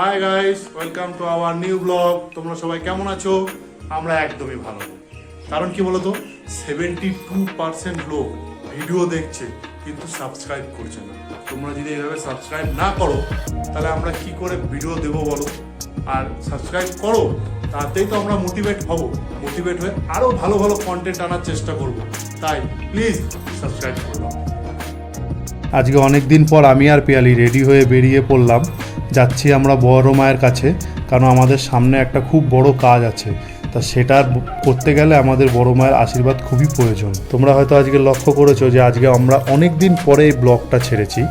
Hi guys, welcome to our new blog. তোমরা সবাই কেমন আছো? আমরা একদমই ভালো। কারণ কি বলতো, 72% লোক ভিডিও দেখছে কিন্তু সাবস্ক্রাইব করছে না। তোমরা যদি এইভাবে সাবস্ক্রাইব না করো তাহলে আমরা কি করে ভিডিও দেবো বলো? আর সাবস্ক্রাইব করো, তাতেই তো আমরা মোটিভেট হব। মোটিভেট হয়ে আরও ভালো ভালো কন্টেন্ট আনার চেষ্টা করব। তাই প্লিজ সাবস্ক্রাইব করো। আজকে অনেক দিন পর আমি আর পিয়ালি রেডি হয়ে বেরিয়ে পড়লাম। যাচ্ছি আমরা বড় মায়ের কাছে, কারণ আমাদের সামনে একটা খুব বড় কাজ আছে। তা সেটা করতে গেলে আমাদের বড় মায়ের আশীর্বাদ খুবই প্রয়োজন। তোমরা হয়তো আজকে লক্ষ্য করেছো যে আজকে আমরা অনেক দিন পরে এই ব্লগটা ছেড়েছি।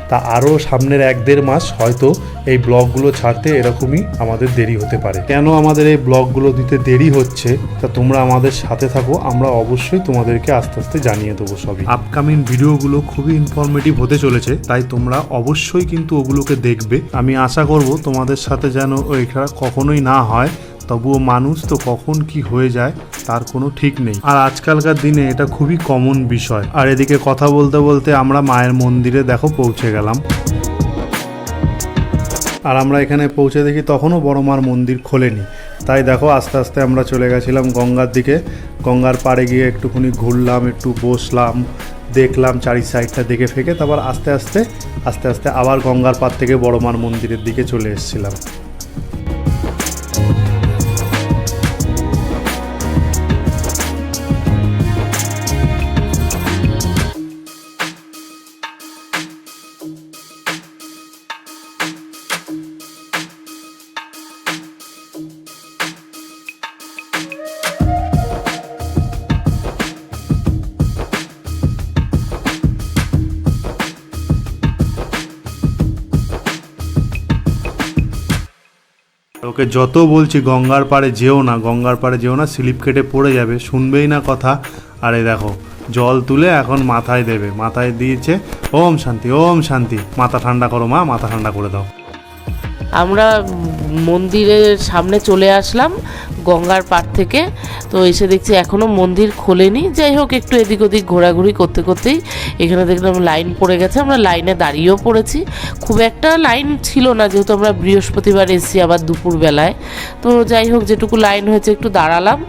তা আরও সামনের 1-1.5 মাস হয়তো এই ব্লগগুলো ছাড়তে এরকমই আমাদের দেরি হতে পারে। কেন আমাদের এই ব্লগগুলো দিতে দেরি হচ্ছে তা তোমরা আমাদের সাথে থাকো, আমরা অবশ্যই তোমাদেরকে আস্তে আস্তে জানিয়ে দেবো সবই। আপকামিং ভিডিওগুলো খুবই ইনফরমেটিভ হতে চলেছে, তাই তোমরা অবশ্যই কিন্তু ওগুলোকে দেখবে। আমি আশা করব তোমাদের সাথে যেন এটা কখনোই না হয়, তবুও মানুষ তো কখন কি হয়ে যায় তার কোনো ঠিক নেই। আর আজকালকার দিনে এটা খুবই কমন বিষয়। আর এদিকে কথা বলতে বলতে আমরা মায়ের মন্দিরে দেখো পৌঁছে গেলাম। আর আমরা এখানে পৌঁছে দেখি তখনও বড় মার মন্দির খোলেনি। তাই দেখো আস্তে আস্তে আমরা চলে গেছিলাম গঙ্গার দিকে। গঙ্গার পাড়ে গিয়ে একটুখানি ঘুরলাম, একটু বসলাম, দেখলাম চারি সাইডটা দেখে ফেকে, তারপর আস্তে আস্তে আবার গঙ্গার পাড় থেকে বড় মার মন্দিরের দিকে চলে এসেছিলাম। ওকে যত বলছি গঙ্গার পাড়ে যেও না, গঙ্গার পাড়ে যেও না, স্লিপ কেটে পড়ে যাবে, শুনবেই না কথা। আর এই দেখো জল তুলে এখন মাথায় দেবে, মাথায় দিয়েছে ওম শান্তি ওম শান্তি। মাথা ঠান্ডা করো মা, মাথা ঠান্ডা করে দাও। আমরা মন্দিরের সামনে চলে আসলাম গঙ্গার পাড় থেকে। তো এসে দেখছি এখনও মন্দির খোলেনি। যাই হোক, একটু এদিক ওদিক ঘোরাঘুরি করতে করতেই এখানে দেখলাম লাইন পড়ে গেছে। আমরা লাইনে দাঁড়িয়েও পড়েছি। খুব একটা লাইন ছিল না, যেহেতু আমরা বৃহস্পতিবার এসেছি আবার দুপুরবেলায়। তো যাই হোক, যেটুকু লাইন হয়েছে একটু দাঁড়ালাম।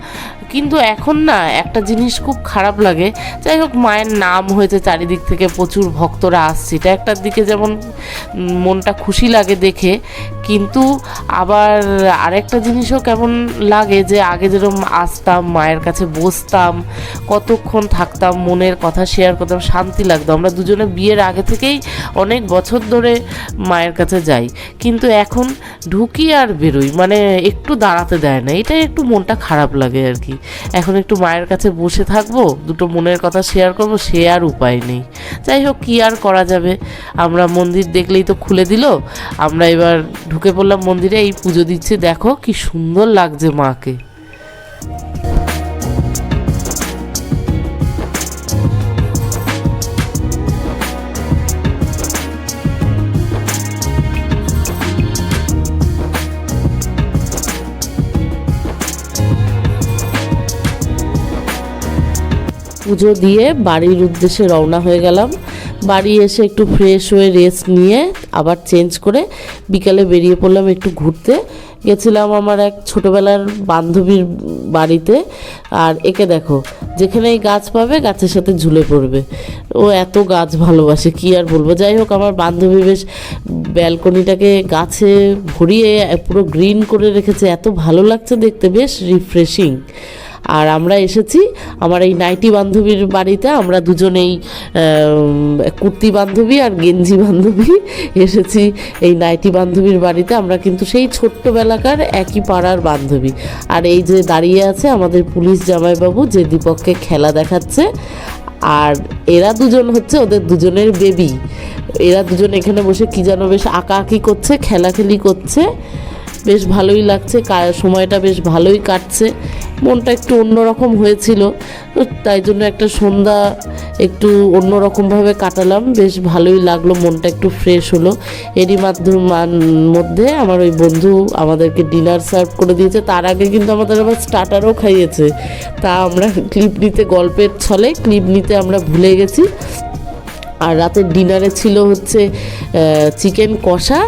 কিন্তু এখন না একটা জিনিস খুব খারাপ লাগে। যাই হোক, মায়ের নাম হয়েছে, চারিদিক থেকে প্রচুর ভক্তরা আসছে, এটা একটার দিকে যেমন মনটা খুশি লাগে দেখে, কিন্তু আবার আরেকটা জিনিসও কেমন লাগে যে আগে যেরকম আসতাম মায়ের কাছে, বসতাম, কতক্ষণ থাকতাম, মনের কথা শেয়ার করতাম, শান্তি লাগতো। আমরা দুজনে বিয়ের আগে থেকেই অনেক বছর ধরে মায়ের কাছে যাই, কিন্তু এখন ঢুকি আর বেরোই, মানে একটু দাঁড়াতে দেয় না। এটাই একটু মনটা খারাপ লাগে আর কি। এখন একটু মায়ের কাছে বসে থাকবো, দুটো মনের কথা শেয়ার করবো, সে আর উপায় নেই। যাই হোক, কী আর করা যাবে। আমরা মন্দির দেখলেই তো খুলে দিল। আমরা এবার ঢুকে পড়লাম মন্দিরে। এই পুজো দিচ্ছে, দেখো কি সুন্দর লাগছে মাকে। পুজো দিয়ে বাড়ির উদ্দেশ্যে রওনা হয়ে গেলাম। বাড়ি এসে একটু ফ্রেশ হয়ে রেস্ট নিয়ে আবার চেঞ্জ করে বিকালে বেরিয়ে পড়লাম একটু ঘুরতে। গেছিলাম আমার এক ছোটোবেলার বান্ধবীর বাড়িতে। আর একে দেখো, যেখানেই গাছ পাবে গাছের সাথে ঝুলে পড়বে। ও এত গাছ ভালোবাসে, কি আর বলবো। যাই হোক, আমার বান্ধবী বেশ ব্যালকনিটাকে গাছে ভরিয়ে পুরো গ্রিন করে রেখেছে, এত ভালো লাগছে দেখতে, বেশ রিফ্রেশিং। আর আমরা এসেছি আমার এই নাইটি বান্ধবীর বাড়িতে। আমরা দুজনেই কুর্তি বান্ধবী আর গেঞ্জি বান্ধবী এসেছি এই নাইটি বান্ধবীর বাড়িতে। আমরা কিন্তু সেই ছোট্টবেলাকার একই পাড়ার বান্ধবী। আর এই যে দাঁড়িয়ে আছে আমাদের পুলিশ জামাইবাবু, যে দীপককে খেলা দেখাচ্ছে। আর এরা দুজন হচ্ছে ওদের দুজনের বেবি। এরা দুজন এখানে বসে কি যেন বেশ আঁকাআঁকি করছে, খেলাখেলি করছে। বেশ ভালোই লাগছে, সময়টা বেশ ভালোই কাটছে। মনটা একটু অন্যরকম হয়েছিল, তাই জন্য একটা সন্ধ্যা একটু অন্যরকমভাবে কাটালাম। বেশ ভালোই লাগলো, মনটা একটু ফ্রেশ হলো। এরই মধ্যে আমার ওই বন্ধু আমাদেরকে ডিনার সার্ভ করে দিয়েছে। তার আগে কিন্তু আমাদের আবার স্টার্টারও খাইয়েছে। তা আমরা ক্লিপ নিতে, গল্পের ছলে ক্লিপ নিতে আমরা ভুলে গেছি। আর রাতের ডিনারে ছিল হচ্ছে চিকেন কষা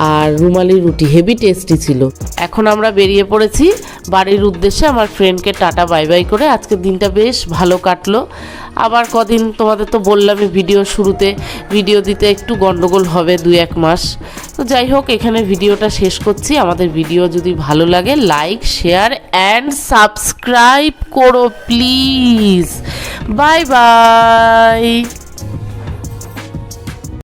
আর রুমালি রুটি, হেভি টেস্টি ছিল। এখন আমরা বেরিয়ে পড়েছি বাড়ির উদ্দেশ্যে, আমার ফ্রেন্ডকে টাটা বাই বাই করে। আজকের দিনটা বেশ ভালো কাটলো। আবার কদিন তোমাদের তো বললামই ভিডিও শুরুতে, ভিডিও দিতে একটু গন্ডগোল হবে 2-1 মাস। তো যাই হোক, এখানে ভিডিওটা শেষ করছি। আমাদের ভিডিও যদি ভালো লাগে লাইক, শেয়ার অ্যান্ড সাবস্ক্রাইব করো প্লিজ। Bye bye.